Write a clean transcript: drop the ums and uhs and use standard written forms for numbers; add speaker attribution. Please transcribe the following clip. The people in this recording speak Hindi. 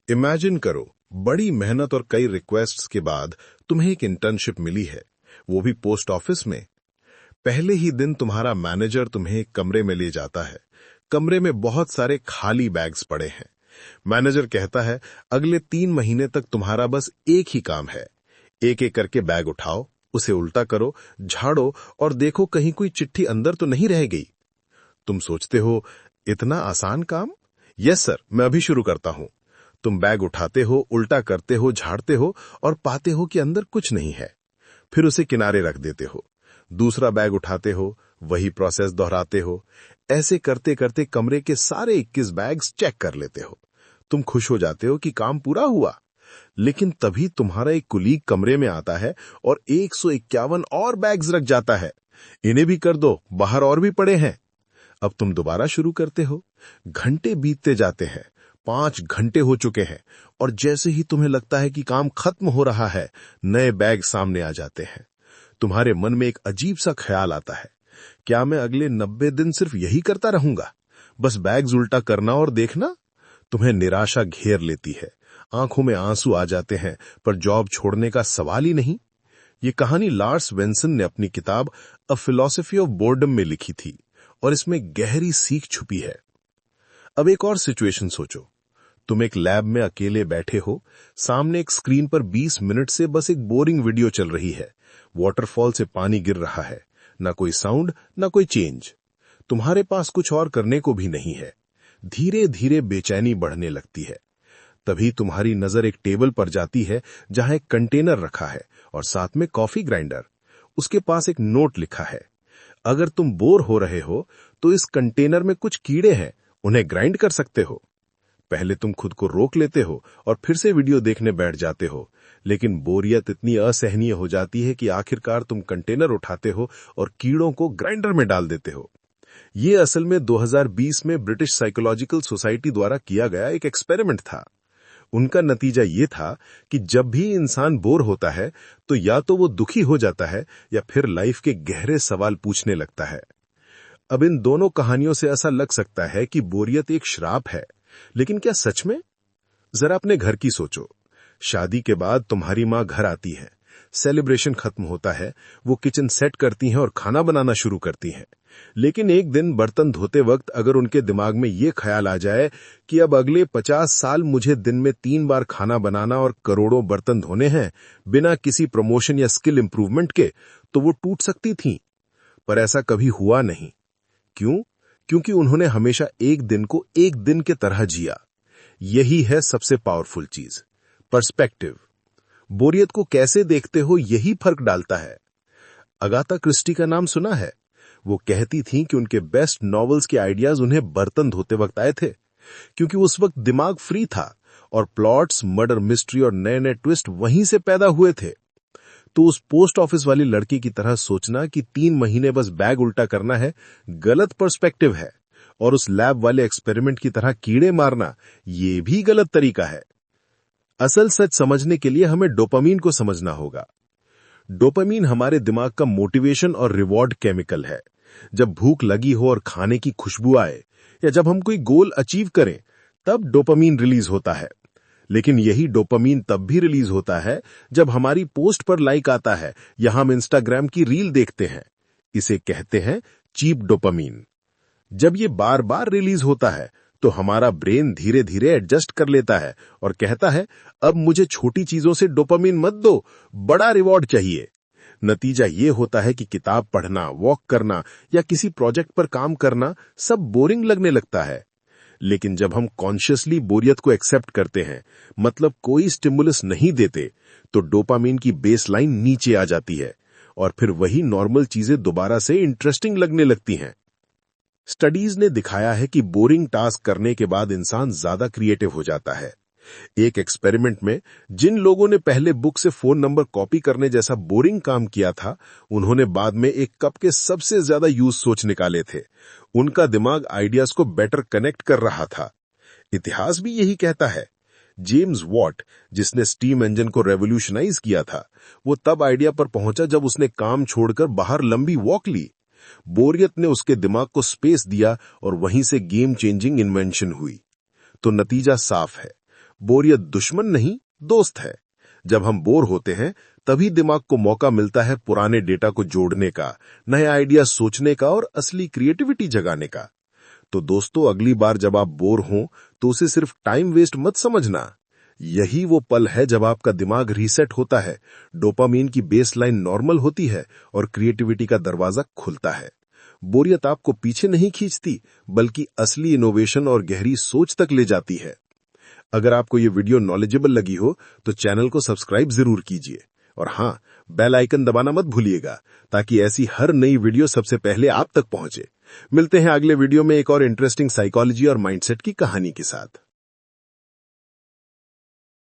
Speaker 1: इमेजिन करो, बड़ी मेहनत और कई रिक्वेस्ट्स के बाद तुम्हें एक इंटर्नशिप मिली है, वो भी पोस्ट ऑफिस में। पहले ही दिन तुम्हारा मैनेजर तुम्हें एक कमरे में ले जाता है। कमरे में बहुत सारे खाली बैग्स पड़े हैं। मैनेजर कहता है, अगले 3 महीने तक तुम्हारा बस एक ही काम है। एक एक करके बैग उठाओ, उसे उल्टा करो, झाड़ो और देखो कहीं कोई चिट्ठी अंदर तो नहीं रह गई। तुम सोचते हो, इतना आसान काम? यस सर, मैं अभी शुरू करता हूं। तुम बैग उठाते हो, उल्टा करते हो, झाड़ते हो और पाते हो कि अंदर कुछ नहीं है। फिर उसे किनारे रख देते हो। दूसरा बैग उठाते हो, वही प्रोसेस दोहराते हो। ऐसे करते करते कमरे के सारे 21 बैग्स चेक कर लेते हो। तुम खुश हो जाते हो कि काम पूरा हुआ। लेकिन तभी तुम्हारा एक कुलीग कमरे में आता है और 151 और बैग्स रख जाता है। इन्हें भी कर दो, बाहर और भी पड़े हैं। अब तुम दोबारा शुरू करते हो। घंटे बीतते जाते हैं। 5 घंटे हो चुके हैं और जैसे ही तुम्हें लगता है कि काम खत्म हो रहा है, नए बैग सामने आ जाते हैं। तुम्हारे मन में एक अजीब सा ख्याल आता है, क्या मैं अगले 90 दिन सिर्फ यही करता रहूंगा, बस बैग्स उल्टा करना और देखना? तुम्हें निराशा घेर लेती है। आंखों में आंसू आ जाते हैं, पर जॉब छोड़ने का सवाल ही नहीं। ये कहानी लार्स वेंसन ने अपनी किताब अ फिलॉसफी ऑफ बोर्डम में लिखी थी और इसमें गहरी सीख छुपी है। अब एक और सिचुएशन सोचो। तुम एक लैब में अकेले बैठे हो। सामने एक स्क्रीन पर 20 मिनट से बस एक बोरिंग वीडियो चल रही है। वाटरफॉल से पानी गिर रहा है, ना कोई साउंड, ना कोई चेंज। तुम्हारे पास कुछ और करने को भी नहीं है। धीरे धीरे बेचैनी बढ़ने लगती है। तभी तुम्हारी नजर एक टेबल पर जाती है जहां एक कंटेनर रखा है और साथ में कॉफी ग्राइंडर। उसके पास एक नोट लिखा है, अगर तुम बोर हो रहे हो तो इस कंटेनर में कुछ कीड़े हैं, उन्हें ग्राइंड कर सकते हो। पहले तुम खुद को रोक लेते हो और फिर से वीडियो देखने बैठ जाते हो, लेकिन बोरियत इतनी असहनीय हो जाती है कि आखिरकार तुम कंटेनर उठाते हो और कीड़ों को ग्राइंडर में डाल देते हो। ये असल में 2020 में ब्रिटिश साइकोलॉजिकल सोसाइटी द्वारा किया गया एक एक्सपेरिमेंट था। उनका नतीजा ये था कि जब भी इंसान बोर होता है तो या तो वो दुखी हो जाता है या फिर लाइफ के गहरे सवाल पूछने लगता है। अब इन दोनों कहानियों से ऐसा लग सकता है कि बोरियत एक श्राप है, लेकिन क्या सच में? जरा अपने घर की सोचो। शादी के बाद तुम्हारी माँ घर आती है, सेलिब्रेशन खत्म होता है, वो किचन सेट करती हैं और खाना बनाना शुरू करती हैं। लेकिन एक दिन बर्तन धोते वक्त अगर उनके दिमाग में ये ख्याल आ जाए कि अब अगले 50 साल मुझे दिन में 3 बार खाना बनाना और करोड़ों बर्तन धोने हैं बिना किसी प्रमोशन या स्किल इंप्रूवमेंट के, तो वो टूट सकती थीं। पर ऐसा कभी हुआ नहीं। क्यों? क्योंकि उन्होंने हमेशा एक दिन को एक दिन के तरह जिया। यही है सबसे पावरफुल चीज, पर्सपेक्टिव। बोरियत को कैसे देखते हो, यही फर्क डालता है। अगाथा क्रिस्टी का नाम सुना है? वो कहती थीं कि उनके बेस्ट नॉवेल्स के आइडियाज उन्हें बर्तन धोते वक्त आए थे, क्योंकि उस वक्त दिमाग फ्री था और प्लॉट्स, मर्डर मिस्ट्री और नए नए ट्विस्ट वहीं से पैदा हुए थे। तो उस पोस्ट ऑफिस वाली लड़की की तरह सोचना कि 3 महीने बस बैग उल्टा करना है, गलत पर्सपेक्टिव है। और उस लैब वाले एक्सपेरिमेंट की तरह कीड़े मारना, ये भी गलत तरीका है। असल सच समझने के लिए हमें डोपामीन को समझना होगा। डोपामीन हमारे दिमाग का मोटिवेशन और रिवॉर्ड केमिकल है। जब भूख लगी हो और खाने की खुशबू आए या जब हम कोई गोल अचीव करें, तब डोपामीन रिलीज होता है। लेकिन यही डोपामीन तब भी रिलीज होता है जब हमारी पोस्ट पर लाइक आता है या हम इंस्टाग्राम की रील देखते हैं। इसे कहते हैं चीप डोपामीन। जब ये बार बार रिलीज होता है तो हमारा ब्रेन धीरे धीरे एडजस्ट कर लेता है और कहता है, अब मुझे छोटी चीजों से डोपामीन मत दो, बड़ा रिवॉर्ड चाहिए। नतीजा ये होता है कि किताब पढ़ना, वॉक करना या किसी प्रोजेक्ट पर काम करना सब बोरिंग लगने लगता है। लेकिन जब हम कॉन्शियसली बोरियत को एक्सेप्ट करते हैं, मतलब कोई स्टिमुलस नहीं देते, तो डोपामीन की बेसलाइन नीचे आ जाती है और फिर वही नॉर्मल चीजें दोबारा से इंटरेस्टिंग लगने लगती हैं। स्टडीज ने दिखाया है कि बोरिंग टास्क करने के बाद इंसान ज्यादा क्रिएटिव हो जाता है। एक एक्सपेरिमेंट में जिन लोगों ने पहले बुक से फोन नंबर कॉपी करने जैसा बोरिंग काम किया था, उन्होंने बाद में एक कप के सबसे ज्यादा यूज सोच निकाले थे। उनका दिमाग आइडियाज को बेटर कनेक्ट कर रहा था। इतिहास भी यही कहता है। जेम्स वॉट, जिसने स्टीम इंजन को रेवोल्यूशनाइज किया था, वो तब आइडिया पर पहुंचा जब उसने काम छोड़कर बाहर लंबी वॉक ली। बोरियत ने उसके दिमाग को स्पेस दिया और वहीं से गेम चेंजिंग इन्वेंशन हुई। तो नतीजा साफ है, बोरियत दुश्मन नहीं, दोस्त है। जब हम बोर होते हैं तभी दिमाग को मौका मिलता है पुराने डेटा को जोड़ने का, नए आइडिया सोचने का और असली क्रिएटिविटी जगाने का। तो दोस्तों, अगली बार जब आप बोर हों तो उसे सिर्फ टाइम वेस्ट मत समझना। यही वो पल है जब आपका दिमाग रीसेट होता है, डोपामीन की बेसलाइन नॉर्मल होती है और क्रिएटिविटी का दरवाजा खुलता है। बोरियत आपको पीछे नहीं खींचती, बल्कि असली इनोवेशन और गहरी सोच तक ले जाती है। अगर आपको ये वीडियो नॉलेजेबल लगी हो तो चैनल को सब्सक्राइब जरूर कीजिए और हाँ, बेल आइकन दबाना मत भूलिएगा ताकि ऐसी हर नई वीडियो सबसे पहले आप तक पहुंचे। मिलते हैं अगले वीडियो में एक और इंटरेस्टिंग साइकोलॉजी और माइंडसेट की कहानी के साथ।